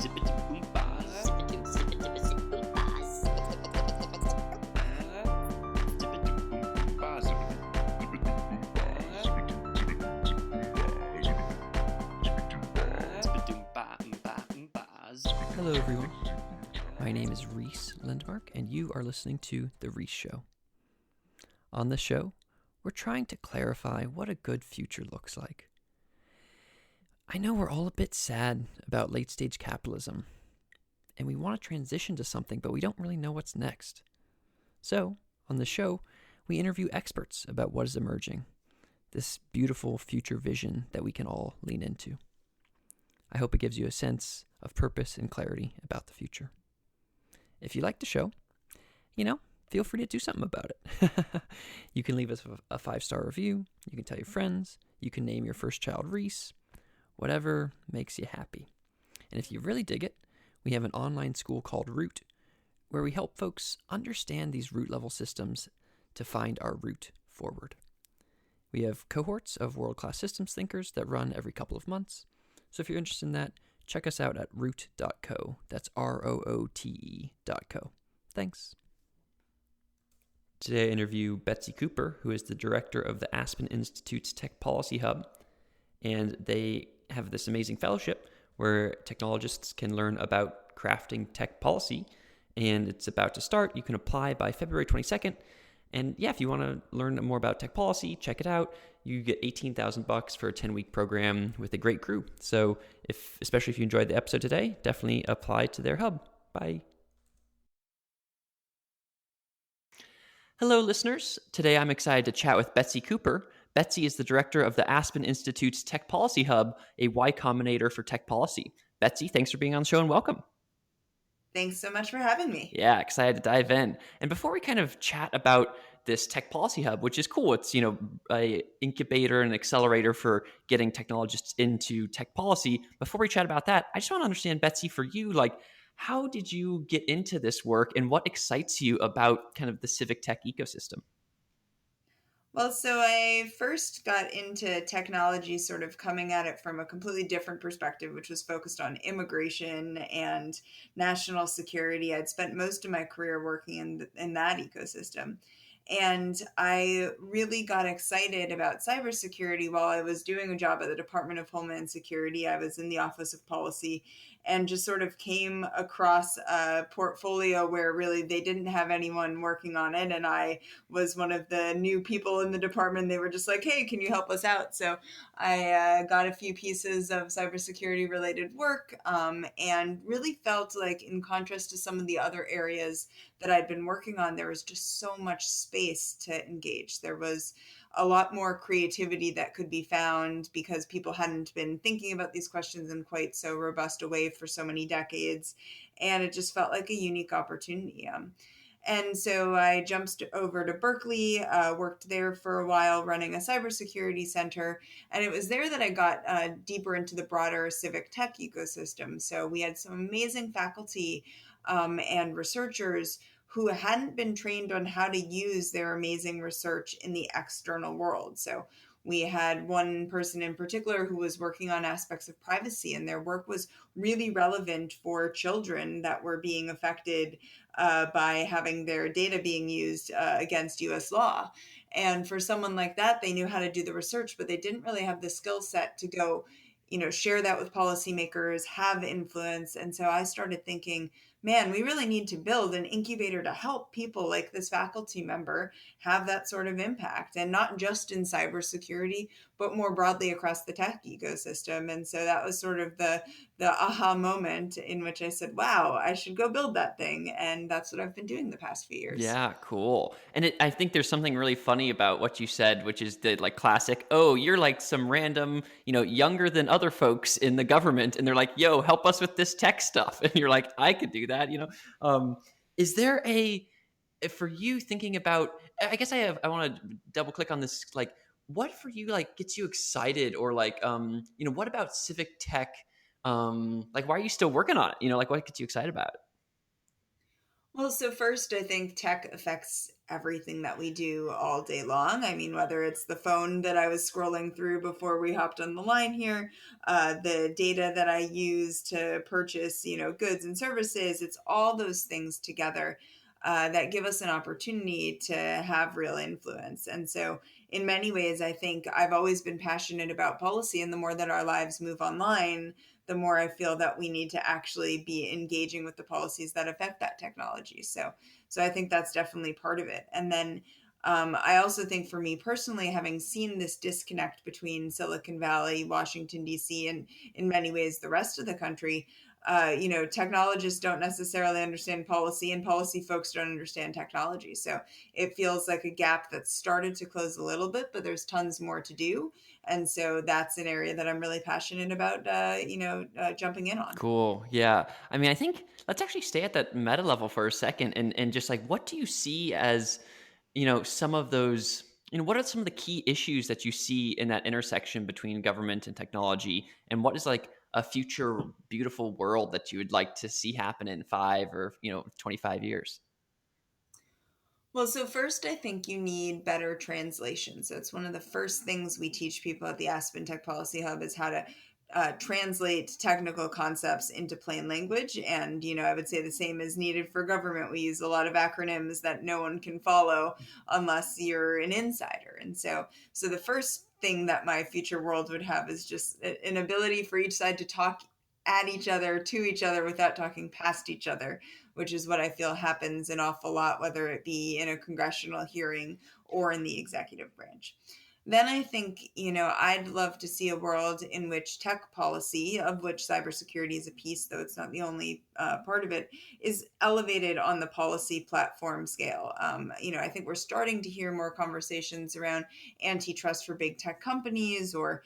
Hello everyone, my name is Reese Lindmark and you are listening to The Reese Show. On the show, we're trying to clarify what a good future looks like. I know we're all a bit sad about late-stage capitalism, and we want to transition to something, but we don't really know what's next. So, on the show, we interview experts about what is emerging, this beautiful future vision that we can all lean into. I hope it gives you a sense of purpose and clarity about the future. If you like the show, feel free to do something about it. You can leave us a 5-star review, you can tell your friends, you can name your first child Reese, whatever makes you happy. And if you really dig it, we have an online school called Root, where we help folks understand these root level systems to find our route forward. We have cohorts of world-class systems thinkers that run every couple of months. So if you're interested in that, check us out at root.co. That's ROOTE.co. Thanks. Today I interview Betsy Cooper, who is the director of the Aspen Institute's Tech Policy Hub. And they have this amazing fellowship where technologists can learn about crafting tech policy. And it's about to start. You can apply by February 22nd. And yeah, if you want to learn more about tech policy, check it out. You get $18,000 for a 10-week program with a great crew. So especially if you enjoyed the episode today, definitely apply to their hub. Bye. Hello, listeners. Today I'm excited to chat with Betsy Cooper. Betsy is the director of the Aspen Institute's Tech Policy Hub, a Y-Combinator for tech policy. Betsy, thanks for being on the show and welcome. Thanks so much for having me. Yeah, excited to dive in. And before we kind of chat about this Tech Policy Hub, which is cool, it's, a incubator and accelerator for getting technologists into tech policy. Before we chat about that, I just want to understand, Betsy, for you, how did you get into this work and what excites you about kind of the civic tech ecosystem? Well, so I first got into technology sort of coming at it from a completely different perspective, which was focused on immigration and national security. I'd spent most of my career working in that ecosystem. And I really got excited about cybersecurity while I was doing a job at the Department of Homeland Security. I was in the Office of Policy and just sort of came across a portfolio where really they didn't have anyone working on it. And I was one of the new people in the department. They were just like, hey, can you help us out? So I got a few pieces of cybersecurity related work and really felt like, in contrast to some of the other areas that I'd been working on, there was just so much space to engage. There was a lot more creativity that could be found because people hadn't been thinking about these questions in quite so robust a way for so many decades. And it just felt like a unique opportunity. And so I jumped over to Berkeley, worked there for a while running a cybersecurity center. And it was there that I got deeper into the broader civic tech ecosystem. So we had some amazing faculty and researchers who hadn't been trained on how to use their amazing research in the external world. So we had one person in particular who was working on aspects of privacy, and their work was really relevant for children that were being affected by having their data being used against US law. And for someone like that, they knew how to do the research, but they didn't really have the skill set to go, share that with policymakers, have influence. And so I started thinking, man, we really need to build an incubator to help people like this faculty member have that sort of impact, and not just in cybersecurity, but more broadly across the tech ecosystem. And so that was sort of the aha moment in which I said, wow, I should go build that thing. And that's what I've been doing the past few years. Yeah, cool. And I think there's something really funny about what you said, which is the classic, oh, you're like some random, younger than other folks in the government. And they're like, yo, help us with this tech stuff. And you're like, I could do that. Is there for you thinking about, I guess I want to double click on this, what for you, gets you excited, or what about civic tech? Why are you still working on it? What gets you excited about it? Well, so first, I think tech affects everything that we do all day long. I mean, whether it's the phone that I was scrolling through before we hopped on the line here, the data that I use to purchase, goods and services, it's all those things together that give us an opportunity to have real influence. And so, in many ways, I think I've always been passionate about policy, and the more that our lives move online, the more I feel that we need to actually be engaging with the policies that affect that technology. So I think that's definitely part of it. And then I also think for me personally, having seen this disconnect between Silicon Valley, Washington, D.C., and in many ways the rest of the country, technologists don't necessarily understand policy, and policy folks don't understand technology. So it feels like a gap that's started to close a little bit, but there's tons more to do. And so that's an area that I'm really passionate about, jumping in on. Cool. Yeah. I mean, I think let's actually stay at that meta level for a second and just like what do you see as, some of those, what are some of the key issues that you see in that intersection between government and technology? And what is like a future beautiful world that you would like to see happen in 5 or 25 years? Well, so first, I think you need better translation. So it's one of the first things we teach people at the Aspen Tech Policy Hub is how to translate technical concepts into plain language. And, I would say the same is needed for government. We use a lot of acronyms that no one can follow unless you're an insider. And so the first thing that my future world would have is just an ability for each side to talk at each other, to each other without talking past each other, which is what I feel happens an awful lot, whether it be in a congressional hearing or in the executive branch. Then I think, I'd love to see a world in which tech policy, of which cybersecurity is a piece, though it's not the only part of it, is elevated on the policy platform scale. I think we're starting to hear more conversations around antitrust for big tech companies or,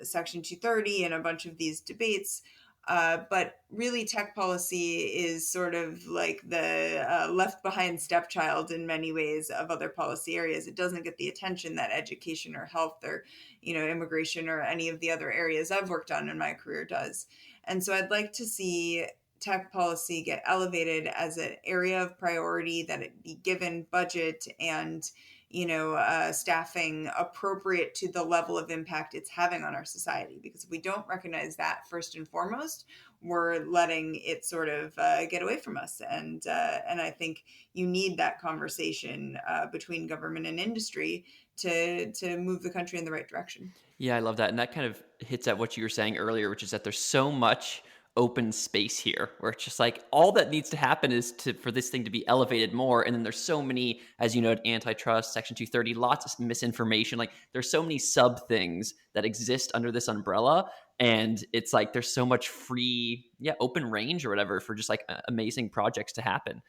Section 230 and a bunch of these debates. But really, tech policy is sort of like the left behind stepchild in many ways of other policy areas. It doesn't get the attention that education or health or, immigration or any of the other areas I've worked on in my career does. And so I'd like to see tech policy get elevated as an area of priority, that it be given budget and staffing appropriate to the level of impact it's having on our society. Because if we don't recognize that first and foremost, we're letting it sort of get away from us. And I think you need that conversation between government and industry to move the country in the right direction. Yeah, I love that. And that kind of hits at what you were saying earlier, which is that there's so much open space here where it's just like all that needs to happen is for this thing to be elevated more. And then there's so many, as you know, antitrust, Section 230, lots of misinformation. Like there's so many sub things that exist under this umbrella. And it's like there's so much free, open range or whatever for just like amazing projects to happen.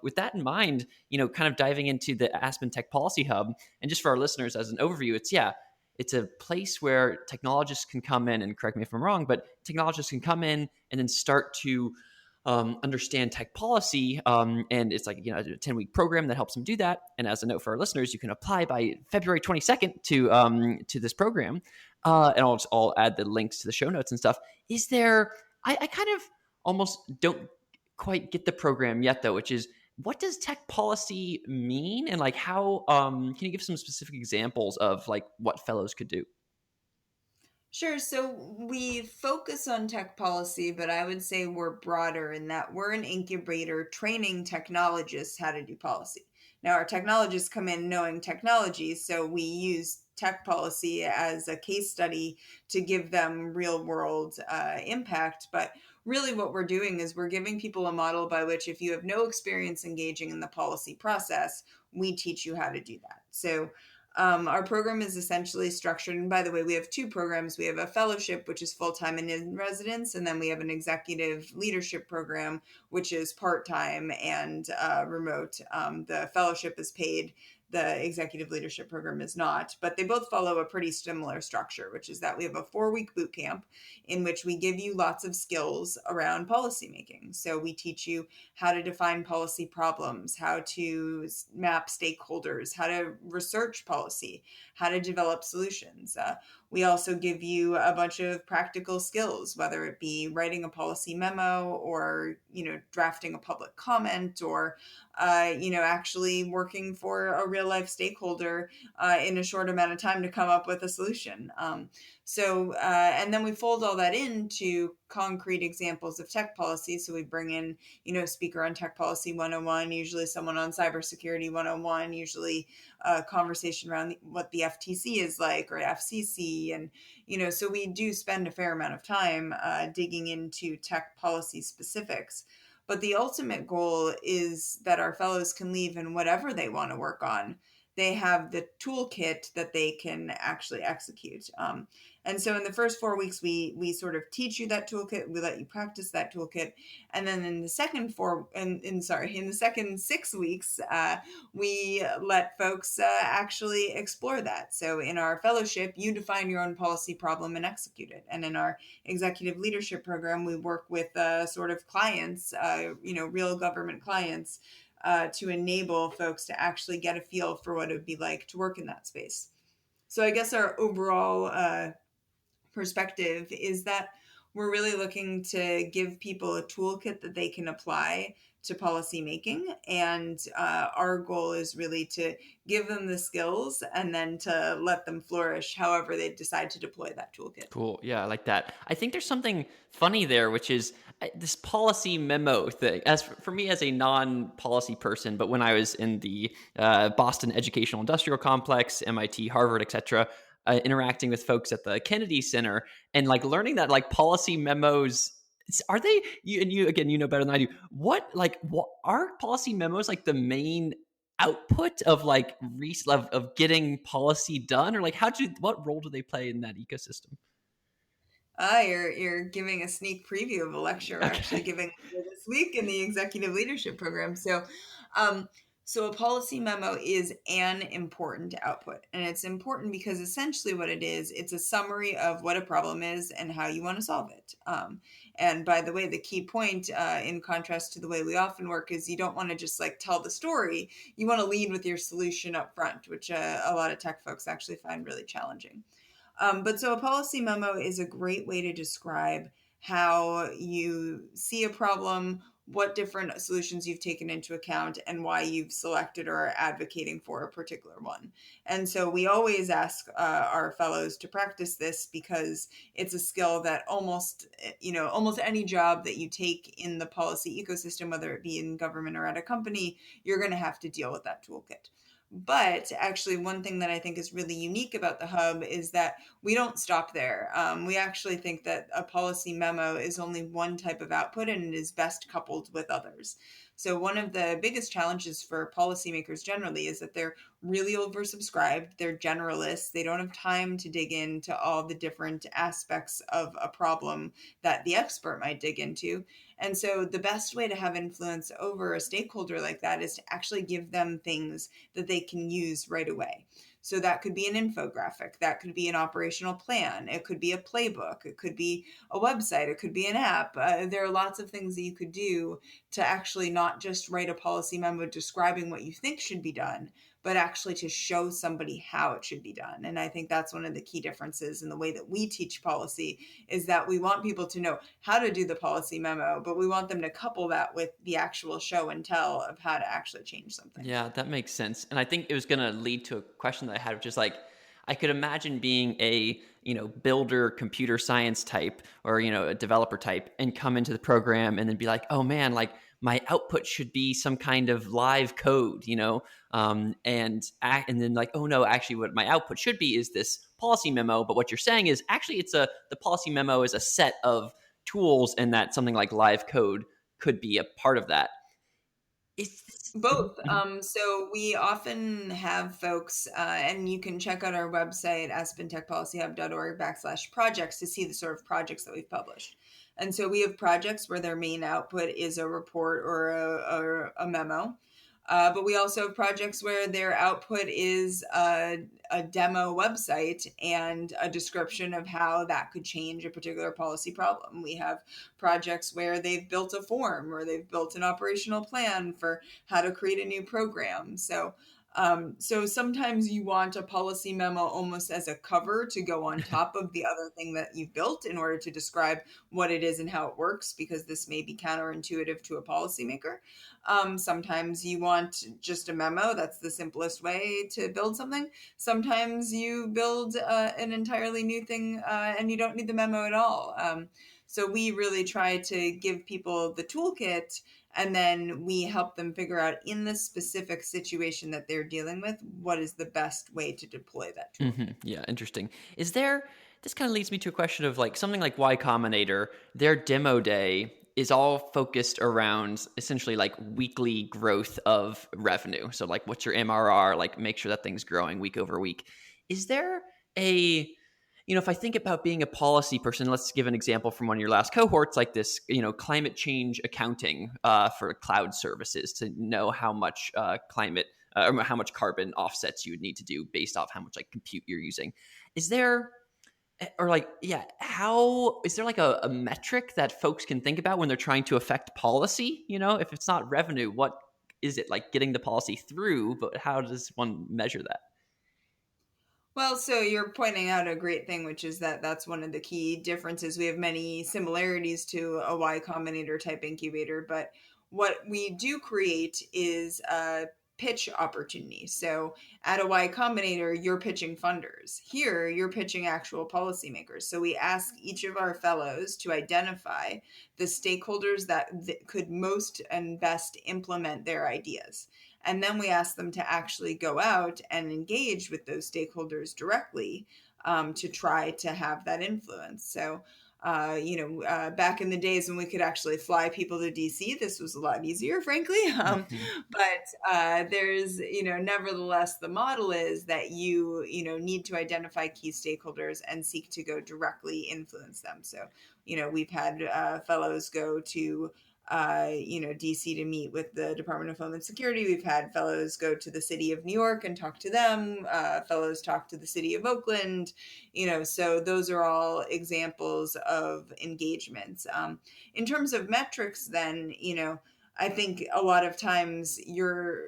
With that in mind, kind of diving into the Aspen Tech Policy Hub, and just for our listeners as an overview, it's a place where technologists can come in, and correct me if I'm wrong, but technologists can come in and then start to understand tech policy. And it's like, a 10-week program that helps them do that. And as a note for our listeners, you can apply by February 22nd to this program. And I'll add the links to the show notes and stuff. Is there, I kind of almost don't quite get the program yet though, which is, what does tech policy mean? And like how, can you give some specific examples of like what fellows could do? Sure. So we focus on tech policy, but I would say we're broader in that we're an incubator training technologists how to do policy. Now, our technologists come in knowing technology, so we use tech policy as a case study to give them real world impact. But really, what we're doing is we're giving people a model by which, if you have no experience engaging in the policy process, we teach you how to do that. So our program is essentially structured, and by the way, we have two programs. We have a fellowship, which is full-time and in residence, and then we have an executive leadership program, which is part-time and remote. The fellowship is paid. the executive leadership program is not, but they both follow a pretty similar structure, which is that we have a 4-week boot camp in which we give you lots of skills around policymaking. So we teach you how to define policy problems, how to map stakeholders, how to research policy, how to develop solutions. We also give you a bunch of practical skills, whether it be writing a policy memo or, drafting a public comment or, actually working for a real life stakeholder in a short amount of time to come up with a solution. And then we fold all that into concrete examples of tech policy. So we bring in, a speaker on tech policy 101, usually someone on cybersecurity 101, usually a conversation around what the FTC is like or FCC. And, so we do spend a fair amount of time digging into tech policy specifics. But the ultimate goal is that our fellows can leave and whatever they want to work on, they have the toolkit that they can actually execute. And so in the first 4 weeks, we sort of teach you that toolkit. We let you practice that toolkit. And then in the second in the second 6 weeks, we let folks actually explore that. So in our fellowship, you define your own policy problem and execute it. And in our executive leadership program, we work with sort of clients, real government clients, to enable folks to actually get a feel for what it would be like to work in that space. So I guess our overall perspective is that we're really looking to give people a toolkit that they can apply to policy making. And our goal is really to give them the skills and then to let them flourish however they decide to deploy that toolkit. Cool. Yeah, I like that. I think there's something funny there, which is this policy memo thing. As for me as a non-policy person, but when I was in the Boston Educational Industrial Complex, MIT, Harvard, etc., interacting with folks at the Kennedy Center and like learning that like policy memos, are they, you again, better than I do, what are policy memos like the main output of like of getting policy done, or like what role do they play in that ecosystem? You're giving a sneak preview of a lecture we're actually giving this week in the executive leadership program. So a policy memo is an important output, and it's important because essentially what it is, it's a summary of what a problem is and how you want to solve it. And by the way, the key point, in contrast to the way we often work, is you don't want to just like tell the story. You want to lead with your solution up front, which a lot of tech folks actually find really challenging. But so a policy memo is a great way to describe how you see a problem, what different solutions you've taken into account, and why you've selected or are advocating for a particular one. And so we always ask our fellows to practice this because it's a skill that almost any job that you take in the policy ecosystem, whether it be in government or at a company, you're going to have to deal with that toolkit. But actually, one thing that I think is really unique about the Hub is that we don't stop there. We actually think that a policy memo is only one type of output, and it is best coupled with others. So one of the biggest challenges for policymakers generally is that they're really oversubscribed. They're generalists. They don't have time to dig into all the different aspects of a problem that the expert might dig into. And so the best way to have influence over a stakeholder like that is to actually give them things that they can use right away. So that could be an infographic, that could be an operational plan, it could be a playbook, it could be a website, it could be an app. There are lots of things that you could do to actually not just write a policy memo describing what you think should be done, but actually to show somebody how it should be done. And I think that's one of the key differences in the way that we teach policy, is that we want people to know how to do the policy memo, but we want them to couple that with the actual show and tell of how to actually change something. Yeah, that makes sense. And I think it was going to lead to a question that I had, which is like, I could imagine being a, builder, computer science type, or, a developer type, and come into the program and then be like, oh man, like my output should be some kind of live code, and then like, oh no, actually what my output should be is this policy memo. But what you're saying is actually the policy memo is a set of tools, and that something like live code could be a part of that. Both. So we often have folks, and you can check out our website, aspentechpolicyhub.org/projects, to see the sort of projects that we've published. And so we have projects where their main output is a report or a memo. But we also have projects where their output is a demo website and a description of how that could change a particular policy problem. We have projects where they've built a form or they've built an operational plan for how to create a new program. So sometimes you want a policy memo almost as a cover to go on top of the other thing that you've built in order to describe what it is and how it works, because this may be counterintuitive to a policymaker. Sometimes you want just a memo. That's the simplest way to build something. Sometimes you build an entirely new thing and you don't need the memo at all. So we really try to give people the toolkit, and then we help them figure out in the specific situation that they're dealing with, what is the best way to deploy that tool. Yeah, interesting. This kind of leads me to a question of like something like Y-Combinator, their demo day is all focused around essentially like weekly growth of revenue. So like what's your MRR, like make sure that thing's growing week over week. Is there a, if I think about being a policy person, let's give an example from one of your last cohorts, like this, climate change accounting for cloud services to know how much climate or how much carbon offsets you would need to do based off how much like compute you're using. Is there, or like, yeah, how is there like a metric that folks can think about when they're trying to affect policy? If it's not revenue, what is it, like getting the policy through, but how does one measure that? Well, so you're pointing out a great thing, which is that that's one of the key differences. We have many similarities to a Y Combinator type incubator, but what we do create is a pitch opportunity. So at a Y Combinator, you're pitching funders. Here, you're pitching actual policymakers. So we ask each of our fellows to identify the stakeholders that could most and best implement their ideas. And then we ask them to actually go out and engage with those stakeholders directly to try to have that influence. So, back in the days when we could actually fly people to DC, this was a lot easier, frankly. But there's, nevertheless, the model is that you need to identify key stakeholders and seek to go directly influence them. So, we've had fellows go to DC to meet with the Department of Homeland Security. We've had fellows go to the city of New York and talk to them. Fellows talk to the city of Oakland. So those are all examples of engagements. In terms of metrics, then, I think a lot of times you're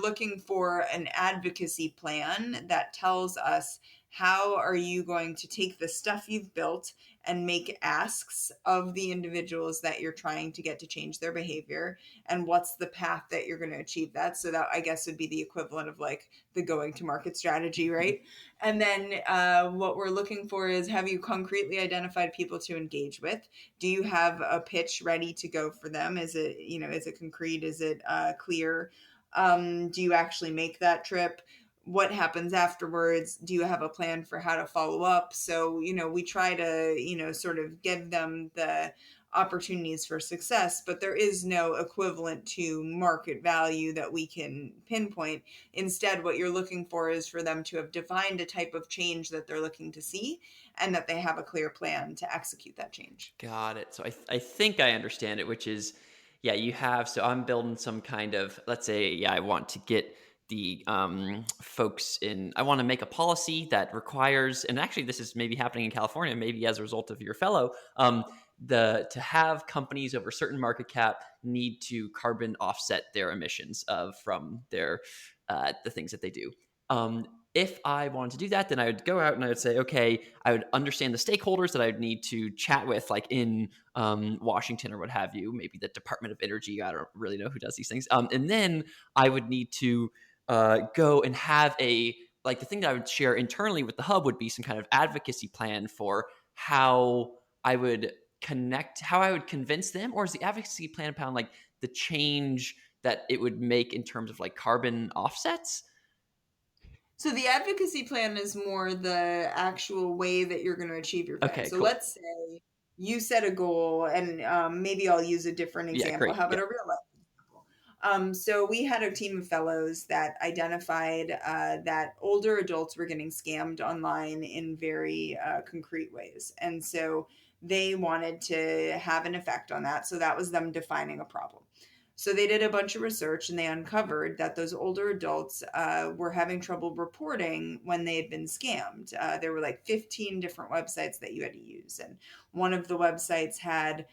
looking for an advocacy plan that tells us how are you going to take the stuff you've built and make asks of the individuals that you're trying to get to change their behavior, and what's the path that you're going to achieve that. So that, I guess, would be the equivalent of like the going to market strategy, right? And then what we're looking for is, have you concretely identified people to engage with? Do you have a pitch ready to go for them? Is it concrete? Is it clear? Do you actually make that trip? What happens afterwards? Do you have a plan for how to follow up? So, we try to, sort of give them the opportunities for success, but there is no equivalent to market value that we can pinpoint. Instead, what you're looking for is for them to have defined a type of change that they're looking to see, and that they have a clear plan to execute that change. Got it. So I think I understand it, which is, yeah, so I'm building some kind of, let's say, yeah, I want to get the folks in, I want to make a policy that requires, and actually this is maybe happening in California, maybe as a result of your fellow, to have companies over a certain market cap need to carbon offset their emissions from their the things that they do. If I wanted to do that, then I would go out and I would say, okay, I would understand the stakeholders that I would need to chat with, like in Washington or what have you, maybe the Department of Energy. I don't really know who does these things. And then I would need to go and have the thing that I would share internally with the hub would be some kind of advocacy plan for how I would convince them, or is the advocacy plan upon like the change that it would make in terms of like carbon offsets? So the advocacy plan is more the actual way that you're going to achieve your plan. Okay, so cool. Let's say you set a goal, and maybe I'll use a different example. Yeah, great. How about a real life example? So we had a team of fellows that identified that older adults were getting scammed online in very concrete ways. And so they wanted to have an effect on that. So that was them defining a problem. So they did a bunch of research and they uncovered that those older adults were having trouble reporting when they had been scammed. There were like 15 different websites that you had to use. And one of the websites had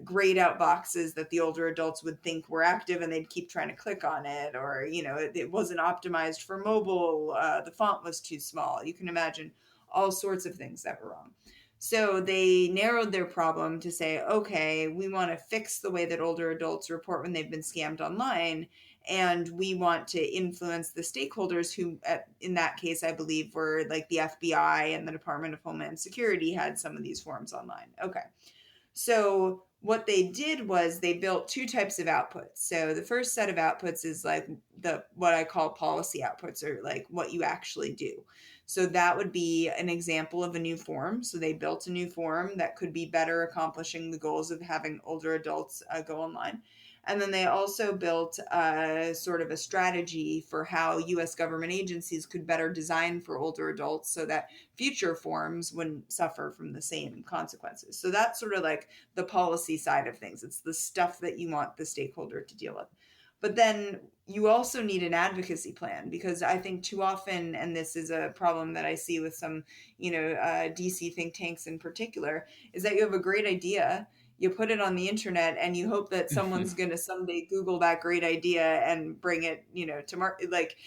grayed out boxes that the older adults would think were active and they'd keep trying to click on it, or, it wasn't optimized for mobile. The font was too small. You can imagine all sorts of things that were wrong. So they narrowed their problem to say, okay, we want to fix the way that older adults report when they've been scammed online. And we want to influence the stakeholders who, in that case, I believe were like the FBI and the Department of Homeland Security had some of these forms online. Okay. So what they did was they built two types of outputs. So the first set of outputs is like what I call policy outputs, or like what you actually do. So that would be an example of a new form. So they built a new form that could be better accomplishing the goals of having older adults go online. And then they also built sort of a strategy for how US government agencies could better design for older adults so that future forms wouldn't suffer from the same consequences. So that's sort of like the policy side of things. It's the stuff that you want the stakeholder to deal with. But then you also need an advocacy plan, because I think too often, and this is a problem that I see with some, DC think tanks in particular, is that you have a great idea, you put it on the internet, and you hope that someone's going to someday Google that great idea and bring it, to market. Like,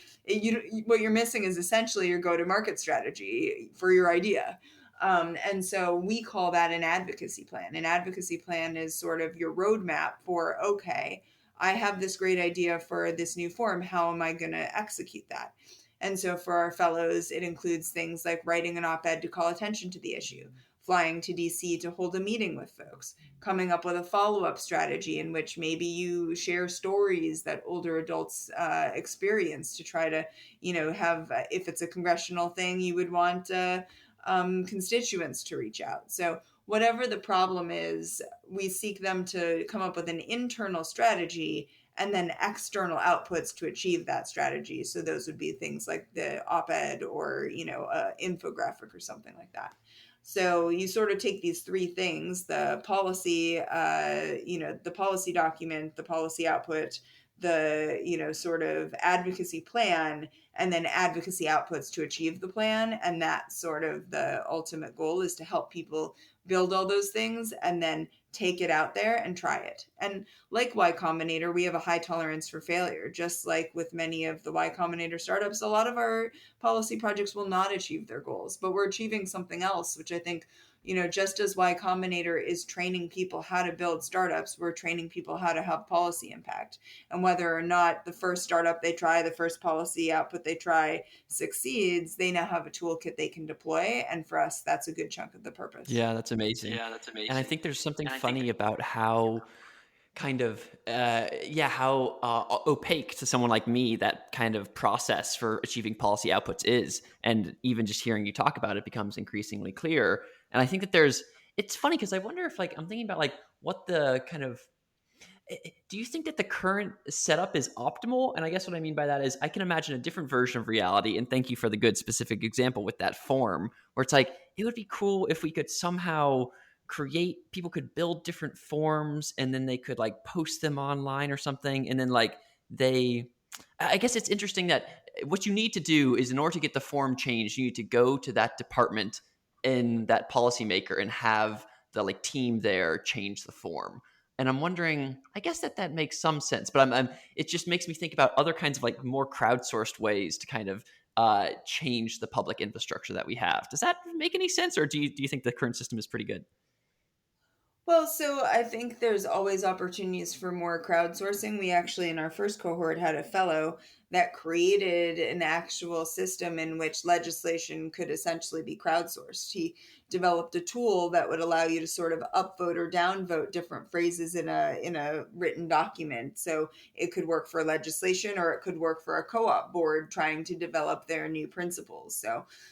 what you're missing is essentially your go-to-market strategy for your idea. And so we call that an advocacy plan. An advocacy plan is sort of your roadmap for, okay, I have this great idea for this new form. How am I going to execute that? And so for our fellows, it includes things like writing an op-ed to call attention to the issue, flying to DC to hold a meeting with folks, coming up with a follow-up strategy in which maybe you share stories that older adults experience to try to, have, if it's a congressional thing, you would want constituents to reach out. So whatever the problem is, we seek them to come up with an internal strategy and then external outputs to achieve that strategy. So those would be things like the op-ed or, infographic or something like that. So you sort of take these three things: the policy, the policy document, the policy output, the, sort of advocacy plan, and then advocacy outputs to achieve the plan. And that's sort of the ultimate goal, is to help people build all those things and then take it out there and try it. And like Y-Combinator, we have a high tolerance for failure. Just like with many of the Y-Combinator startups, a lot of our policy projects will not achieve their goals, but we're achieving something else, which I think, just as Y Combinator is training people how to build startups, we're training people how to have policy impact. And whether or not the first startup they try, the first policy output they try succeeds, they now have a toolkit they can deploy. And for us, that's a good chunk of the purpose. Yeah, that's amazing. And I think there's something funny about how kind of how opaque to someone like me that kind of process for achieving policy outputs is. And even just hearing you talk about it becomes increasingly clear. And I think that it's funny because I wonder if, like, I'm thinking about like what the kind of, do you think that the current setup is optimal? And I guess what I mean by that is I can imagine a different version of reality. And thank you for the good specific example with that form, where it's like, it would be cool if we could somehow people could build different forms and then they could like post them online or something. And then I guess it's interesting that what you need to do is, in order to get the form changed, you need to go to that department and that policymaker and have the like team there change the form. And I'm wondering, I guess that makes some sense, but it just makes me think about other kinds of like more crowdsourced ways to kind of change the public infrastructure that we have. Does that make any sense, or do you think the current system is pretty good? Well, so I think there's always opportunities for more crowdsourcing. We actually, in our first cohort, had a fellow that created an actual system in which legislation could essentially be crowdsourced. He developed a tool that would allow you to sort of upvote or downvote different phrases in a written document. So it could work for legislation, or it could work for a co-op board trying to develop their new principles.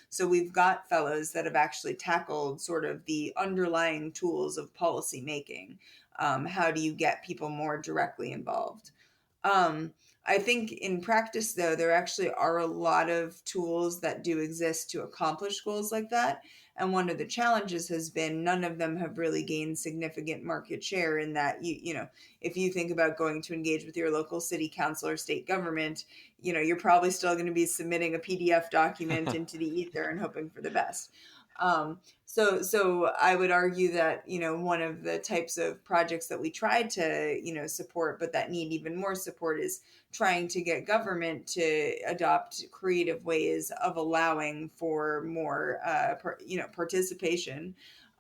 So we've got fellows that have actually tackled sort of the underlying tools of policy making. How do you get people more directly involved? I think in practice, though, there actually are a lot of tools that do exist to accomplish goals like that. And one of the challenges has been none of them have really gained significant market share in that if you think about going to engage with your local city council or state government, you're probably still going to be submitting a PDF document into the ether and hoping for the best. So I would argue that, one of the types of projects that we tried to, support, but that need even more support is trying to get government to adopt creative ways of allowing for more, participation.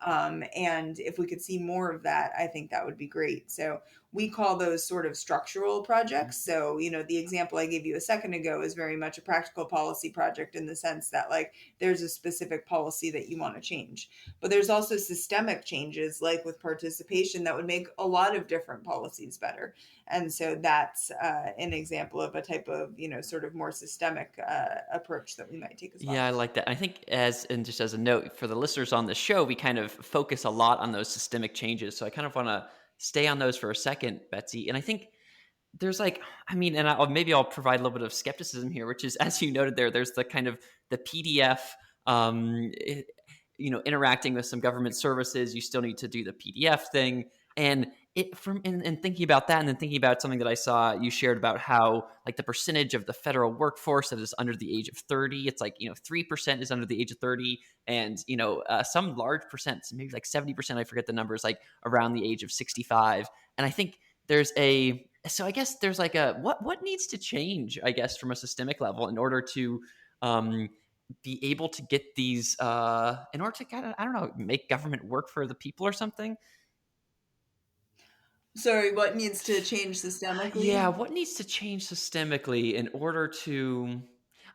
And if we could see more of that, I think that would be great. So we call those sort of structural projects. So, the example I gave you a second ago is very much a practical policy project in the sense that, like, there's a specific policy that you want to change. But there's also systemic changes, like with participation, that would make a lot of different policies better. And so that's an example of a type of, sort of more systemic approach that we might take as well. Yeah, I like that. I think just as a note for the listeners on the show, we kind of focus a lot on those systemic changes. So I kind of want to stay on those for a second, Betsy. And I think there's maybe I'll provide a little bit of skepticism here, which is, as you noted there's the kind of the PDF, interacting with some government services. You still need to do the PDF thing. And and thinking about that, and then thinking about something that I saw you shared about how, like, the percentage of the federal workforce that is under the age of 30, it's like 3% is under the age of 30, and some large percent, maybe like 70%, I forget the numbers, like around the age of 65. And I think I guess there's like what needs to change, I guess, from a systemic level in order to be able to get these in order to kind of, I don't know, make government work for the people or something. Sorry, what needs to change systemically? Yeah, what needs to change systemically in order to,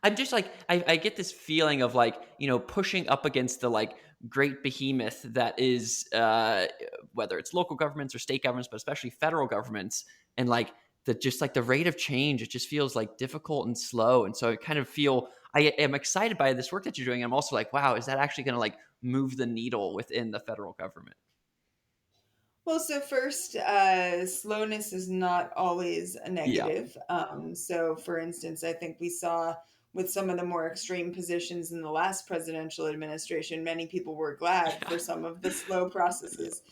I'm just like, I get this feeling of, like, pushing up against the, like, great behemoth that is whether it's local governments or state governments, but especially federal governments, and like the rate of change, it just feels like difficult and slow. And so I kind of feel, I am excited by this work that you're doing. I'm also like, wow, is that actually going to, like, move the needle within the federal government? Well, so first, slowness is not always a Yeah. negative. So, for instance, I think we saw with some of the more extreme positions in the last presidential administration, many people were glad for some of the slow processes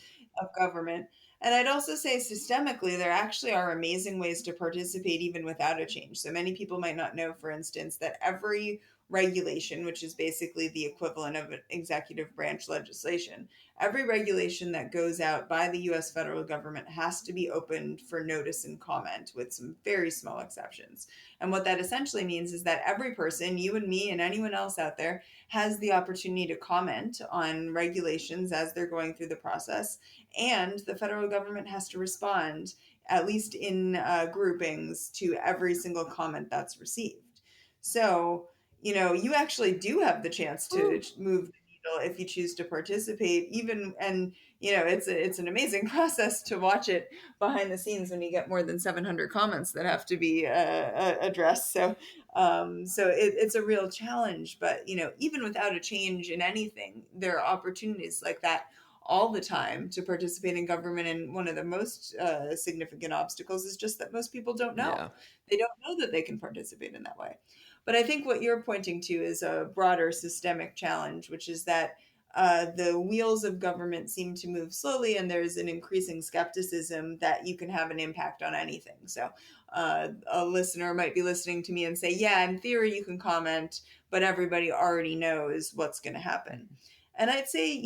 of government. And I'd also say systemically, there actually are amazing ways to participate even without a change. So many people might not know, for instance, that every regulation, which is basically the equivalent of executive branch legislation, every regulation that goes out by the US federal government has to be opened for notice and comment, with some very small exceptions. And what that essentially means is that every person, you and me and anyone else out there, has the opportunity to comment on regulations as they're going through the process. And the federal government has to respond, at least in groupings, to every single comment that's received. So, you actually do have the chance to move the needle if you choose to participate, even, and it's an amazing process to watch it behind the scenes when you get more than 700 comments that have to be addressed. So it's a real challenge, but even without a change in anything, there are opportunities like that all the time to participate in government. And one of the most significant obstacles is just that most people don't know. Yeah. They don't know that they can participate in that way. But I think what you're pointing to is a broader systemic challenge, which is that the wheels of government seem to move slowly, and there's an increasing skepticism that you can have an impact on anything. So a listener might be listening to me and say, yeah, in theory you can comment, but everybody already knows what's going to happen. And I'd say,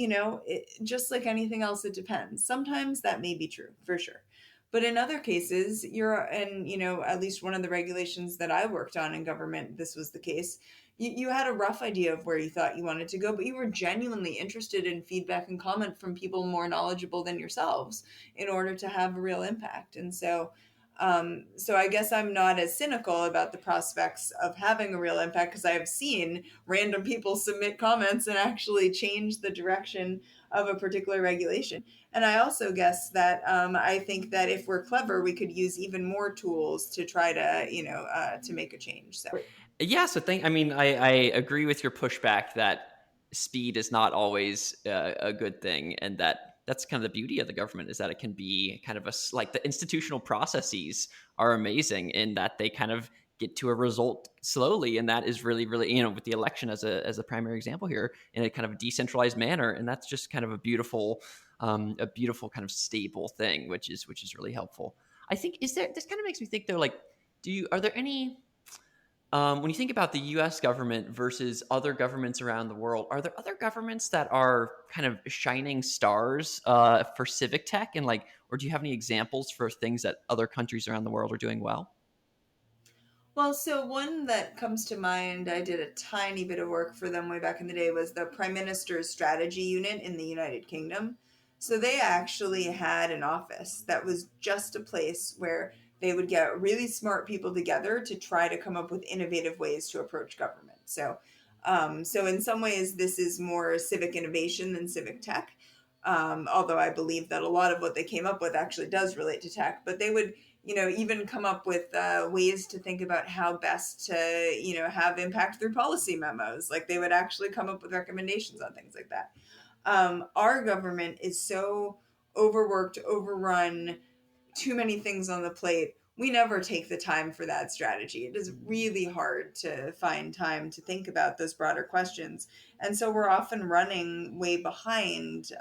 just like anything else, it depends. Sometimes that may be true, for sure. But in other cases, and at least one of the regulations that I worked on in government, this was the case. You had a rough idea of where you thought you wanted to go, but you were genuinely interested in feedback and comment from people more knowledgeable than yourselves in order to have a real impact. And so I guess I'm not as cynical about the prospects of having a real impact, because I have seen random people submit comments and actually change the direction of a particular regulation. And I also guess that I think that if we're clever, we could use even more tools to try to, to make a change. So Yeah, so I agree with your pushback that speed is not always a good thing, and that that's kind of the beauty of the government, is that it can be kind of like the institutional processes are amazing in that they kind of get to a result slowly. And that is really, really, with the election as a primary example here, in a kind of decentralized manner. And that's just kind of a beautiful kind of stable thing, which is really helpful. I think this kind of makes me think though, like, are there any, when you think about the US government versus other governments around the world, are there other governments that are kind of shining stars for civic tech? And or do you have any examples for things that other countries around the world are doing well? Well, so one that comes to mind, I did a tiny bit of work for them way back in the day, was the Prime Minister's Strategy Unit in the United Kingdom. So they actually had an office that was just a place where they would get really smart people together to try to come up with innovative ways to approach government. So in some ways, this is more civic innovation than civic tech. Although I believe that a lot of what they came up with actually does relate to tech, but they would even come up with ways to think about how best to, have impact through policy memos. Like they would actually come up with recommendations on things like that. Our government is so overworked, overrun, too many things on the plate. We never take the time for that strategy. It is really hard to find time to think about those broader questions. And so we're often running way behind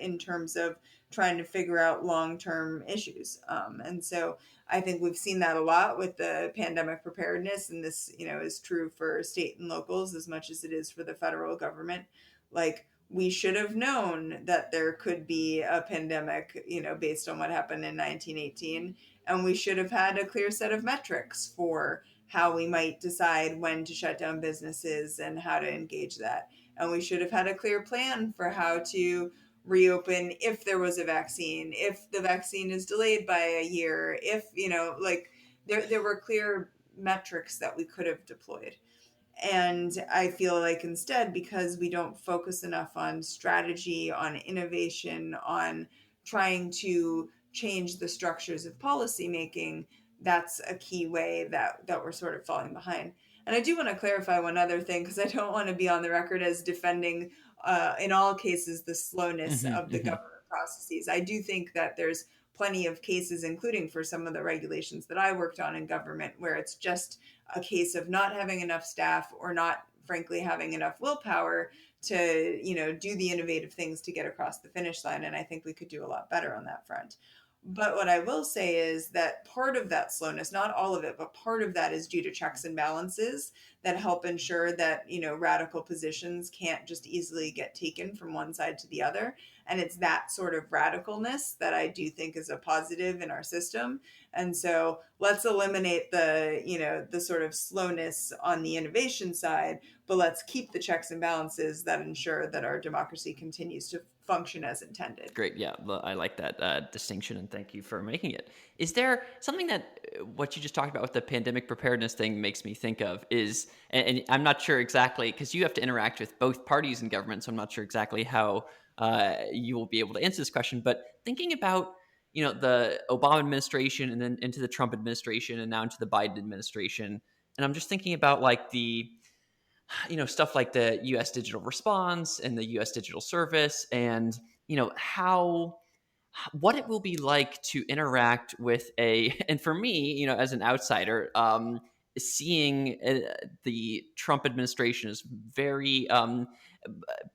in terms of trying to figure out long-term issues. And so I think we've seen that a lot with the pandemic preparedness. And this, is true for state and locals as much as it is for the federal government. Like, we should have known that there could be a pandemic, based on what happened in 1918. And we should have had a clear set of metrics for how we might decide when to shut down businesses and how to engage that. And we should have had a clear plan for how to reopen if there was a vaccine, if the vaccine is delayed by a year, if, there were clear metrics that we could have deployed. And I feel like instead, because we don't focus enough on strategy, on innovation, on trying to change the structures of policymaking, that's a key way that we're sort of falling behind. And I do want to clarify one other thing, because I don't want to be on the record as defending, in all cases, the slowness of the government processes. I do think that there's plenty of cases, including for some of the regulations that I worked on in government, where it's just a case of not having enough staff or not, frankly, having enough willpower to, do the innovative things to get across the finish line. And I think we could do a lot better on that front. But what I will say is that part of that slowness, not all of it, but part of that is due to checks and balances that help ensure that, radical positions can't just easily get taken from one side to the other. And it's that sort of radicalness that I do think is a positive in our system. And so let's eliminate the sort of slowness on the innovation side, but let's keep the checks and balances that ensure that our democracy continues to function as intended. Great. Yeah. Well, I like that distinction, and thank you for making it. Is there something that what you just talked about with the pandemic preparedness thing makes me think of is, and I'm not sure exactly, because you have to interact with both parties in government, so I'm not sure exactly how you will be able to answer this question, but thinking about, the Obama administration and then into the Trump administration and now into the Biden administration. And I'm just thinking about like the, stuff like the U.S. digital response and the U.S. digital service, and what it will be like to interact with and for me, as an outsider, seeing the Trump administration is very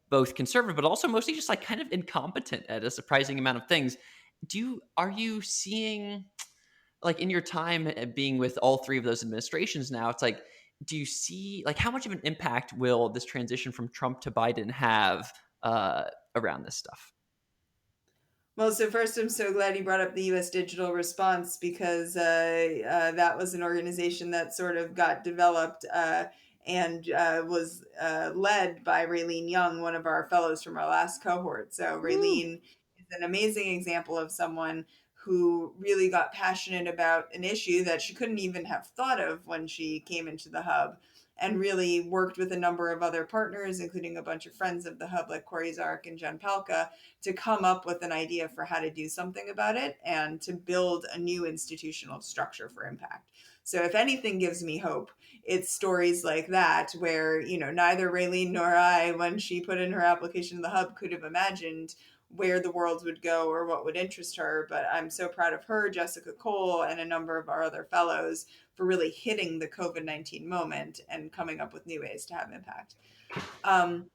both conservative, but also mostly just like kind of incompetent at a surprising amount of things. Are you seeing, like, in your time being with all three of those administrations now, it's like, do you see, like, how much of an impact will this transition from Trump to Biden have around this stuff? Well, so first, I'm so glad you brought up the U.S. Digital Response, because that was an organization that sort of got developed and was led by Raylene Young, one of our fellows from our last cohort. So Raylene is an amazing example of someone who really got passionate about an issue that she couldn't even have thought of when she came into the hub, and really worked with a number of other partners, including a bunch of friends of the hub like Corey Zark and Jen Palka, to come up with an idea for how to do something about it and to build a new institutional structure for impact. So if anything gives me hope, it's stories like that where, neither Raylene nor I, when she put in her application to the hub, could have imagined where the world would go or what would interest her. But I'm so proud of her, Jessica Cole, and a number of our other fellows for really hitting the COVID-19 moment and coming up with new ways to have impact. Um,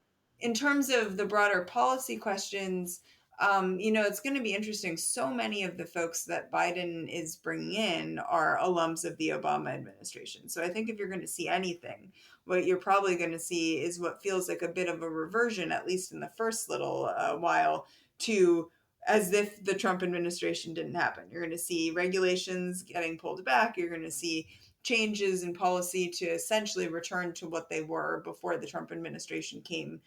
in terms of the broader policy questions, it's going to be interesting. So many of the folks that Biden is bringing in are alums of the Obama administration. So I think if you're going to see anything, what you're probably going to see is what feels like a bit of a reversion, at least in the first little while, to as if the Trump administration didn't happen. You're going to see regulations getting pulled back. You're going to see changes in policy to essentially return to what they were before the Trump administration came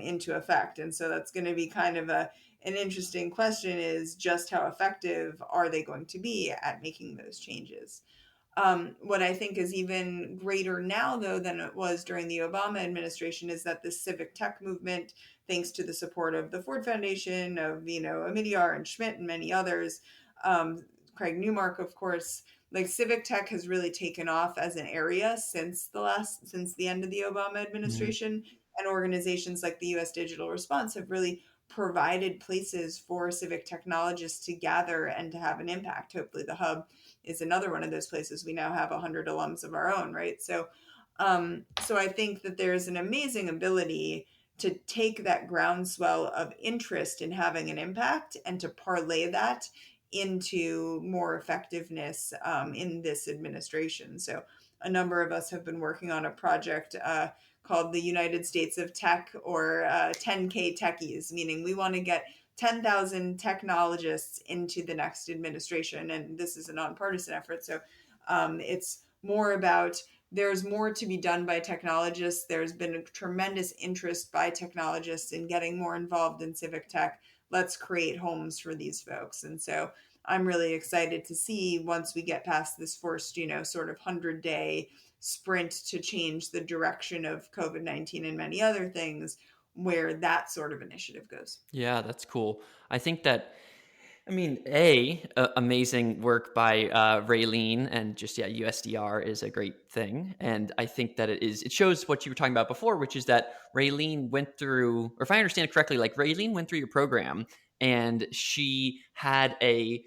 into effect. And so that's going to be kind of an interesting question, is just how effective are they going to be at making those changes? What I think is even greater now, though, than it was during the Obama administration, is that the civic tech movement, thanks to the support of the Ford Foundation, of Omidyar and Schmidt and many others, Craig Newmark, of course, like civic tech has really taken off as an area since the end of the Obama administration. And organizations like the U.S. Digital Response have really provided places for civic technologists to gather and to have an impact. Hopefully, the hub is another one of those places. We now have 100 alums of our own, right? So I think that there's an amazing ability to take that groundswell of interest in having an impact and to parlay that into more effectiveness in this administration. So a number of us have been working on a project called the United States of Tech, or 10K Techies, meaning we want to get 10,000 technologists into the next administration. And this is a nonpartisan effort. So it's more about, there's more to be done by technologists. There's been a tremendous interest by technologists in getting more involved in civic tech. Let's create homes for these folks. And so I'm really excited to see, once we get past this first, sort of 100-day sprint to change the direction of COVID-19 and many other things, where that sort of initiative goes. Yeah, that's cool. I think that, amazing work by Raylene, and just, USDR is a great thing. And I think that it shows what you were talking about before, which is that Raylene went through, or if I understand it correctly, like Raylene went through your program, and she had a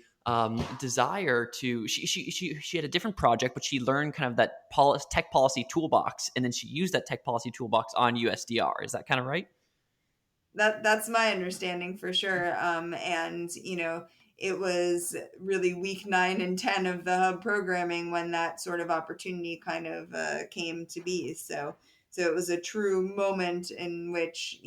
desire to, she had a different project, but she learned kind of that tech policy toolbox, and then she used that tech policy toolbox on USDR. Is that kind of right? That's my understanding for sure. And it was really week 9 and 10 of the hub programming when that sort of opportunity kind of came to be. So it was a true moment in which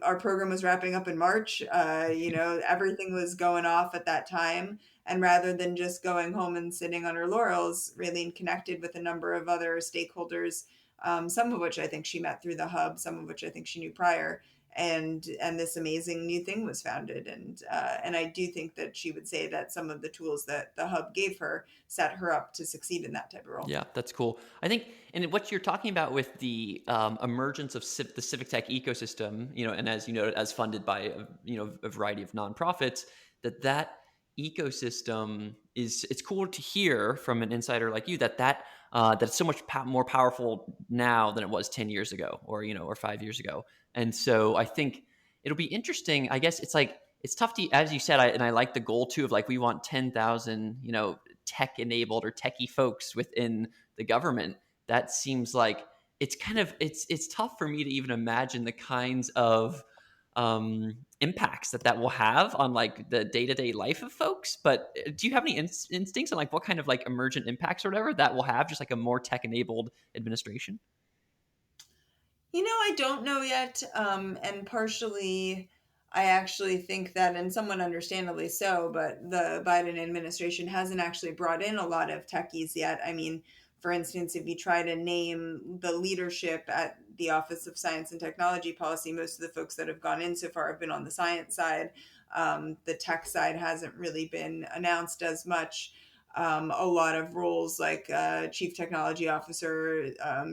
our program was wrapping up in March. Everything was going off at that time. And rather than just going home and sitting on her laurels, Raylene connected with a number of other stakeholders, some of which I think she met through the hub, some of which I think she knew prior. And this amazing new thing was founded. And I do think that she would say that some of the tools that the hub gave her set her up to succeed in that type of role. Yeah, that's cool. I think, and what you're talking about with the emergence of the civic tech ecosystem, and as you noted, as funded by a variety of nonprofits, that ecosystem it's cool to hear from an insider like you that it's so much more powerful now than it was 10 years ago, or 5 years ago. And so I think it'll be interesting. I guess it's tough to, as you said, I like the goal too of like, we want 10,000, tech enabled or techie folks within the government. That seems like it's kind of, it's tough for me to even imagine the kinds of impacts that will have on like the day-to-day life of folks. But do you have any instincts on like what kind of like emergent impacts or whatever that will have, just like a more tech-enabled administration? I don't know yet. And partially, I actually think that, and somewhat understandably so, but the Biden administration hasn't actually brought in a lot of techies yet. I mean, for instance, if you try to name the leadership at the Office of Science and Technology Policy, most of the folks that have gone in so far have been on the science side. The tech side hasn't really been announced as much. A lot of roles like chief technology officer,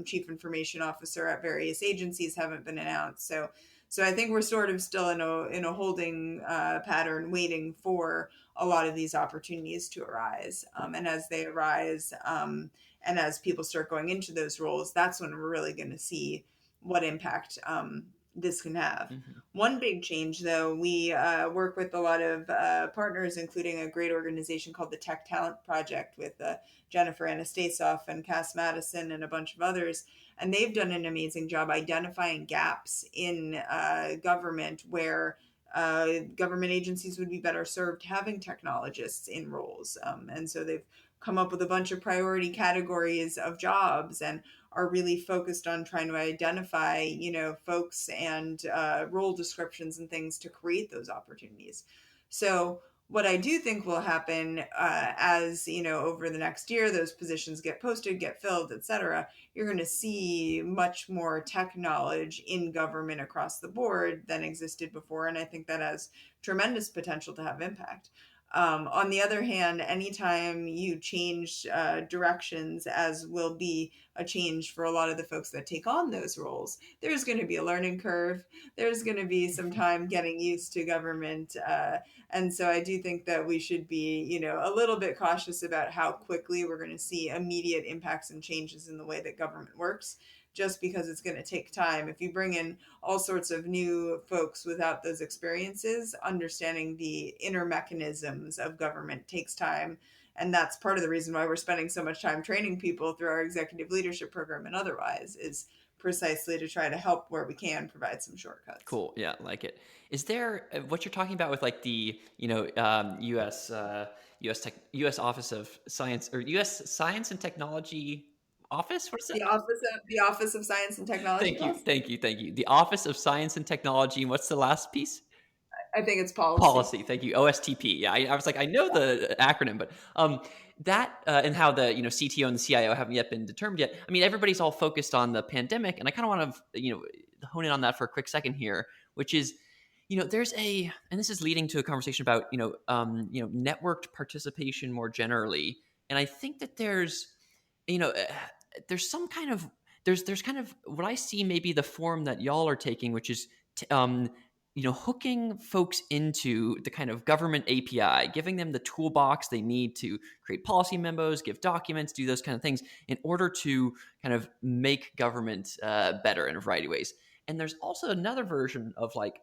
chief information officer at various agencies haven't been announced. So I think we're sort of still in a holding pattern, waiting for a lot of these opportunities to arise. And as they arise, and as people start going into those roles, that's when we're really going to see what impact this can have. Mm-hmm. One big change, though, we work with a lot of partners, including a great organization called the Tech Talent Project with Jennifer Anastasoff and Cass Madison and a bunch of others. And they've done an amazing job identifying gaps in government where government agencies would be better served having technologists in roles. And so they've come up with a bunch of priority categories of jobs and are really focused on trying to identify, folks and role descriptions and things to create those opportunities. So what I do think will happen as, over the next year, those positions get posted, get filled, et cetera, you're going to see much more tech knowledge in government across the board than existed before. And I think that has tremendous potential to have impact. On the other hand, anytime you change directions, as will be a change for a lot of the folks that take on those roles, there's going to be a learning curve. There's going to be some time getting used to government. And so I do think that we should be, a little bit cautious about how quickly we're going to see immediate impacts and changes in the way that government works, just because it's going to take time. If you bring in all sorts of new folks without those experiences, understanding the inner mechanisms of government takes time. And that's part of the reason why we're spending so much time training people through our executive leadership program and otherwise, is precisely to try to help where we can provide some shortcuts. Cool. Yeah, like it. Is there what you're talking about with like the U.S. U.S. Office of Science or U.S. Science and Technology Office? What is it? The Office of Science and Technology. Thank you. The Office of Science and Technology. And what's the last piece? I think it's policy. Policy. Thank you. OSTP. Yeah, I was like, I know the acronym, but that and how the CTO and the CIO haven't yet been determined yet. I mean, everybody's all focused on the pandemic, and I kind of want to hone in on that for a quick second here, which is there's and this is leading to a conversation about networked participation more generally, and I think that there's some kind of there's kind of what I see maybe the form that y'all are taking, which is hooking folks into the kind of government API, giving them the toolbox they need to create policy memos, give documents, do those kind of things in order to kind of make government better in a variety of ways. And there's also another version of like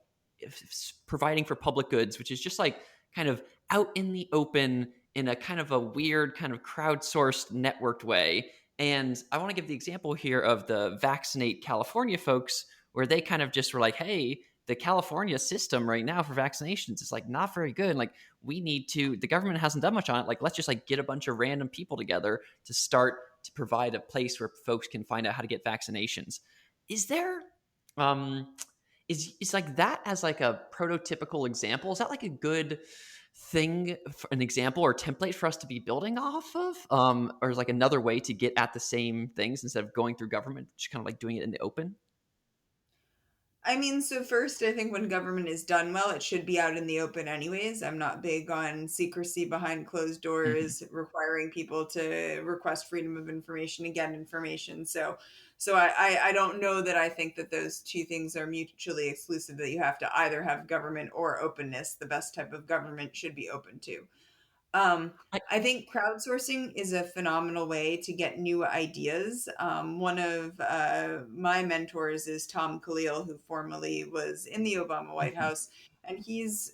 providing for public goods, which is just like kind of out in the open in a kind of a weird kind of crowdsourced networked way. And I want to give the example here of the Vaccinate California folks, where they kind of just were like, hey, the California system right now for vaccinations is like not very good. Like the government hasn't done much on it. Like, let's just like get a bunch of random people together to start to provide a place where folks can find out how to get vaccinations. Is there, is like that as like a prototypical example? Is that like a good thing, an example or template for us to be building off of? Or is like another way to get at the same things instead of going through government, just kind of like doing it in the open? I mean, so first, I think when government is done well, it should be out in the open anyways. I'm not big on secrecy behind closed doors, requiring people to request freedom of information and get information. So I don't know that I think that those two things are mutually exclusive, that you have to either have government or openness. The best type of government should be open to. I think crowdsourcing is a phenomenal way to get new ideas. One of my mentors is Tom Khalil, who formerly was in the Obama White House, and he's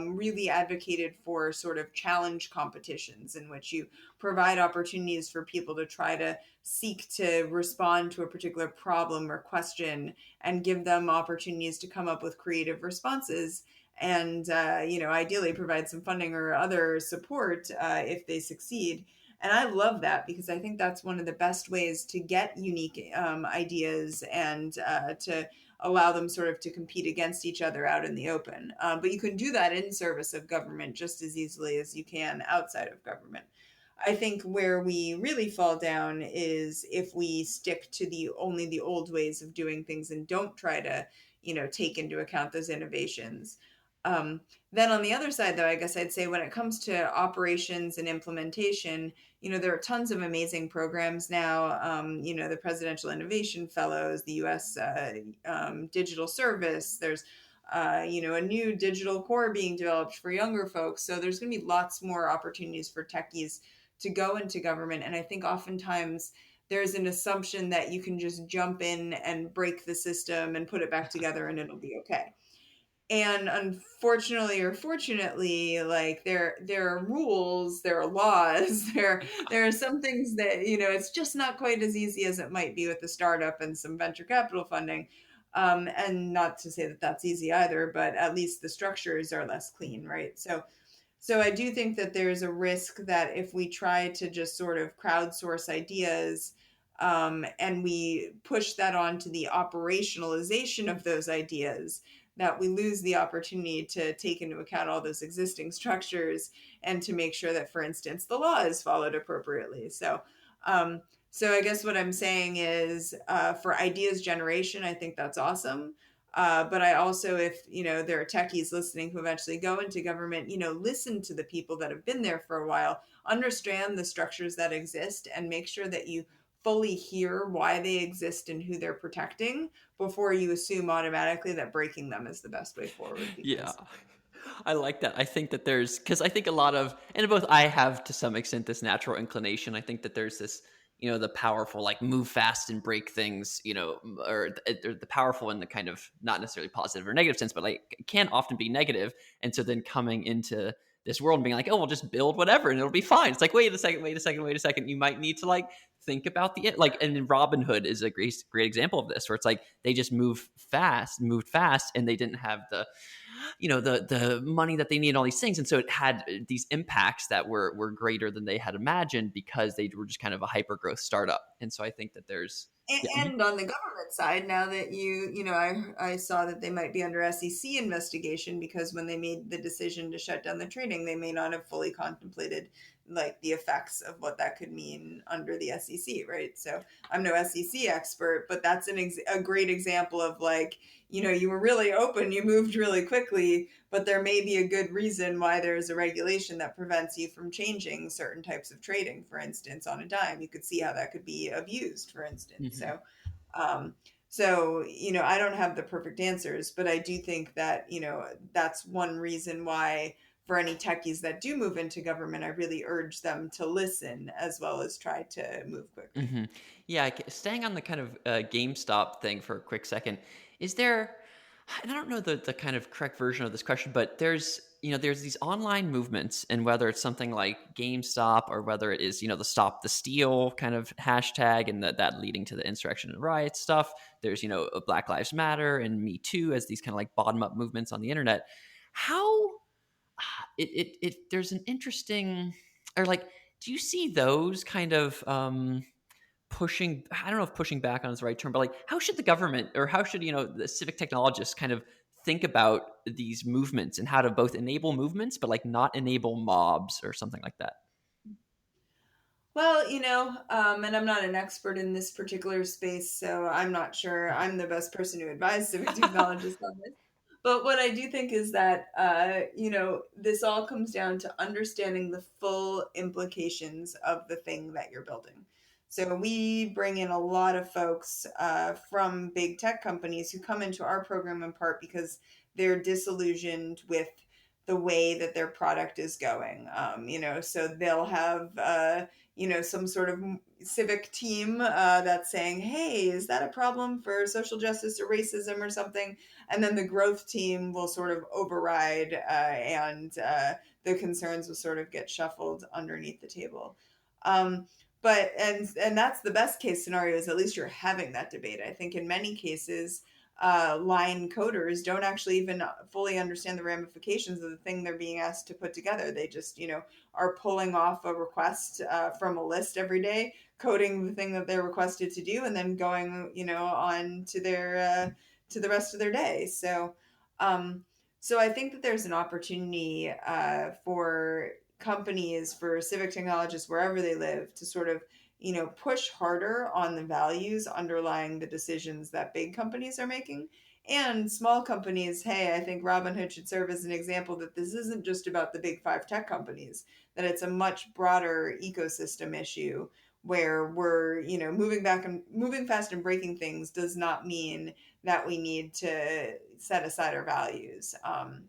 really advocated for sort of challenge competitions in which you provide opportunities for people to try to seek to respond to a particular problem or question and give them opportunities to come up with creative responses, and ideally provide some funding or other support if they succeed. And I love that, because I think that's one of the best ways to get unique ideas and to allow them sort of to compete against each other out in the open. But you can do that in service of government just as easily as you can outside of government. I think where we really fall down is if we stick to only the old ways of doing things and don't try to, take into account those innovations. Then on the other side, though, I guess I'd say when it comes to operations and implementation, there are tons of amazing programs now. The Presidential Innovation Fellows, the U.S. Digital Service. There's, a new digital core being developed for younger folks. So there's going to be lots more opportunities for techies to go into government. And I think oftentimes there's an assumption that you can just jump in and break the system and put it back together and it'll be okay. And unfortunately or fortunately, like there are rules, there are laws, there are some things that, it's just not quite as easy as it might be with a startup and some venture capital funding. And not to say that that's easy either, but at least the structures are less clean, right? So I do think that there's a risk that if we try to just sort of crowdsource ideas, and we push that on to the operationalization of those ideas, that we lose the opportunity to take into account all those existing structures and to make sure that, for instance, the law is followed appropriately. So I guess what I'm saying is, for ideas generation, I think that's awesome. But I also, if there are techies listening who eventually go into government, listen to the people that have been there for a while, understand the structures that exist, and make sure that you fully hear why they exist and who they're protecting before you assume automatically that breaking them is the best way forward. Yeah. Because I like that. I think that because I think a lot of, and both I have to some extent this natural inclination. I think that there's this, the powerful, like move fast and break things, or the powerful in the kind of not necessarily positive or negative sense, but like can often be negative. And so then coming into this world and being like, oh, we'll just build whatever and it'll be fine. It's like, wait a second. You might need to like think about and Robinhood is a great example of this, where it's like they just moved fast and they didn't have the money that they need, all these things, and so it had these impacts that were greater than they had imagined because they were just kind of a hyper growth startup. And so I think that there's and on the government side, now that I saw that they might be under SEC investigation because when they made the decision to shut down the trading, they may not have fully contemplated like the effects of what that could mean under the SEC, right? So I'm no SEC expert, but that's a great example of like, you were really open, you moved really quickly, but there may be a good reason why there's a regulation that prevents you from changing certain types of trading, for instance, on a dime. You could see how that could be abused, for instance. Mhm. So I don't have the perfect answers, but I do think that, that's one reason why for any techies that do move into government, I really urge them to listen as well as try to move quickly. Mm-hmm. Yeah, staying on the kind of GameStop thing for a quick second, is there? And I don't know the kind of correct version of this question, but there's these online movements, and whether it's something like GameStop or whether it is the Stop the Steal kind of hashtag and that leading to the insurrection and riot stuff. There's Black Lives Matter and Me Too as these kind of like bottom up movements on the internet. How there's an interesting, or like, do you see those kind of pushing, I don't know if pushing back on is the right term, but like how should the government, or how should the civic technologists kind of think about these movements and how to both enable movements but like not enable mobs or something like that? Well, and I'm not an expert in this particular space, so I'm not sure I'm the best person to advise civic technologists on this. But what I do think is that, this all comes down to understanding the full implications of the thing that you're building. So we bring in a lot of folks from big tech companies who come into our program in part because they're disillusioned with the way that their product is going. So they'll have, some sort of civic team that's saying, hey, is that a problem for social justice or racism or something? And then the growth team will sort of override, and the concerns will sort of get shuffled underneath the table. But that's the best case scenario, is at least you're having that debate. I think in many cases, line coders don't actually even fully understand the ramifications of the thing they're being asked to put together. They just, are pulling off a request from a list every day, coding the thing that they're requested to do, and then going, on to their to the rest of their day. So I think that there's an opportunity for companies, for civic technologists, wherever they live, to sort of push harder on the values underlying the decisions that big companies are making. And small companies, hey, I think Robinhood should serve as an example that this isn't just about the big five tech companies, that it's a much broader ecosystem issue where we're, moving fast and breaking things does not mean that we need to set aside our values.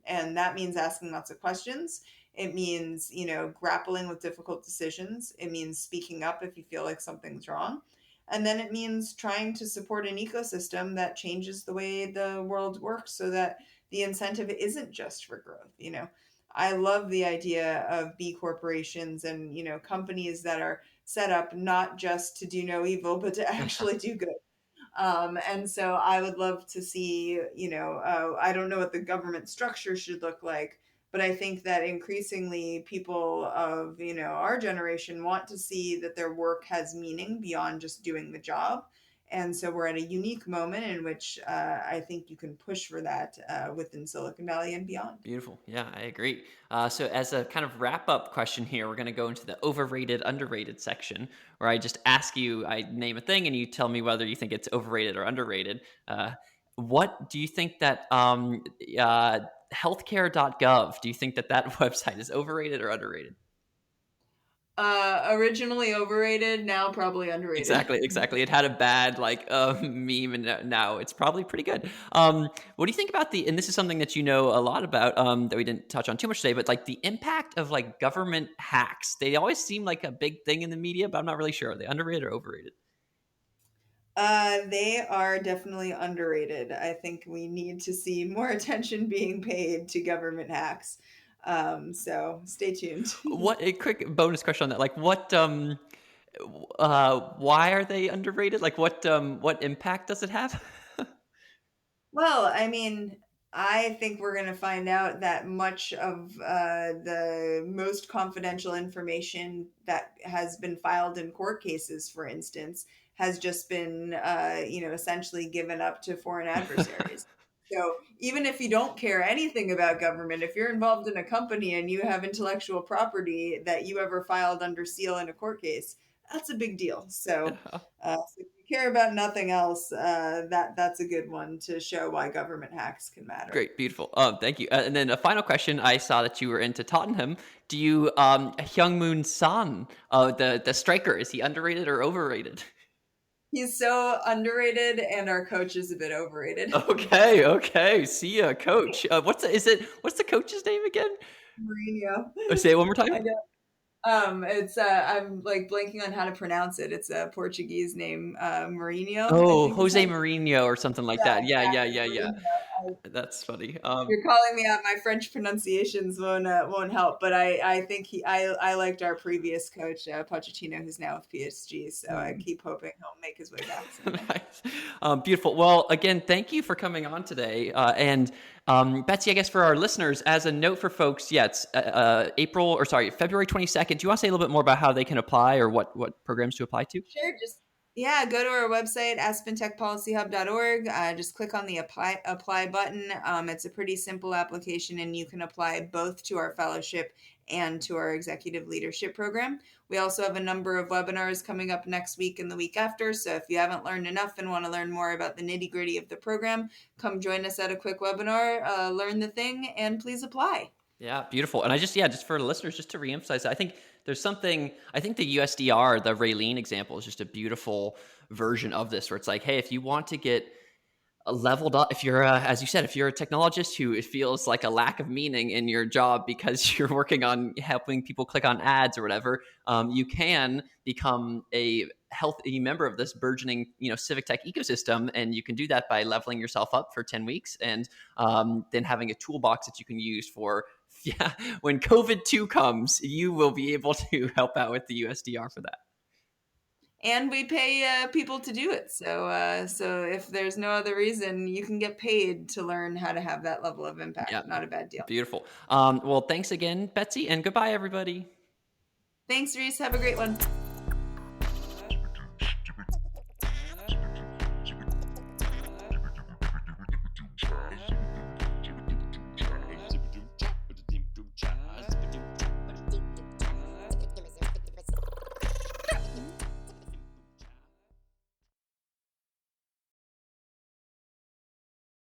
And that means asking lots of questions. It means, grappling with difficult decisions. It means speaking up if you feel like something's wrong. And then it means trying to support an ecosystem that changes the way the world works so that the incentive isn't just for growth. I love the idea of B corporations and, companies that are set up not just to do no evil, but to actually do good. And so I would love to see, I don't know what the government structure should look like, but I think that increasingly people of, our generation want to see that their work has meaning beyond just doing the job. And so we're at a unique moment in which I think you can push for that within Silicon Valley and beyond. Beautiful. Yeah, I agree. So as a kind of wrap-up question here, we're going to go into the overrated, underrated section, where I just ask you, I name a thing, and you tell me whether you think it's overrated or underrated. What do you think that healthcare.gov, do you think that website is overrated or underrated? Originally overrated, now probably underrated. Exactly. It had a bad meme, and now it's probably pretty good. What do you think about and this is something that you know a lot about, that we didn't touch on too much today, but like the impact of like government hacks? They always seem like a big thing in the media, but I'm not really sure. Are they underrated or overrated? They are definitely underrated. I think we need to see more attention being paid to government hacks. So stay tuned. What a quick bonus question on that. Like why are they underrated? Like what impact does it have? Well, I mean, I think we're going to find out that much of the most confidential information that has been filed in court cases, for instance, has just been, essentially given up to foreign adversaries. So even if you don't care anything about government, if you're involved in a company and you have intellectual property that you ever filed under seal in a court case, that's a big deal. So, if you care about nothing else, that's a good one to show why government hacks can matter. Great, beautiful. Thank you. And then a final question. I saw that you were into Tottenham. Do you Hyung-Moon Son, the striker, is he underrated or overrated? He's so underrated, and our coach is a bit overrated. Okay. See ya, coach. What's the coach's name again? Mourinho. Say it one more time. I know. It's I'm like blanking on how to pronounce it. It's a Portuguese name, Mourinho. Oh, Jose Mourinho or something like that. Yeah. Mourinho. That's funny. You're calling me out. My French pronunciations won't help, but I think I liked our previous coach, Pochettino, who's now with PSG. So I keep hoping he'll make his way back someday. Nice. Beautiful. Well, again, thank you for coming on today. And Betsy, I guess for our listeners, as a note for folks, it's February 22nd. Do you want to say a little bit more about how they can apply or what programs to apply to? Sure. Go to our website, aspentechpolicyhub.org. Just click on the apply button. It's a pretty simple application, and you can apply both to our fellowship and to our executive leadership program. We also have a number of webinars coming up next week and the week after. So if you haven't learned enough and want to learn more about the nitty-gritty of the program, come join us at a quick webinar, learn the thing, and please apply. Yeah, beautiful. And just for the listeners, just to reemphasize, I think there's something, I think the USDR, the Raylene example is just a beautiful version of this, where it's like, hey, if you want to get leveled up, if you're as you said, if you're a technologist who it feels like a lack of meaning in your job because you're working on helping people click on ads or whatever, you can become a healthy member of this burgeoning civic tech ecosystem, and you can do that by leveling yourself up for 10 weeks and then having a toolbox that you can use for when COVID-2 comes, you will be able to help out with the USDR for that. And we pay people to do it. So if there's no other reason, you can get paid to learn how to have that level of impact. Yeah. Not a bad deal. Beautiful. Well, thanks again, Betsy, and goodbye, everybody. Thanks, Reese. Have a great one.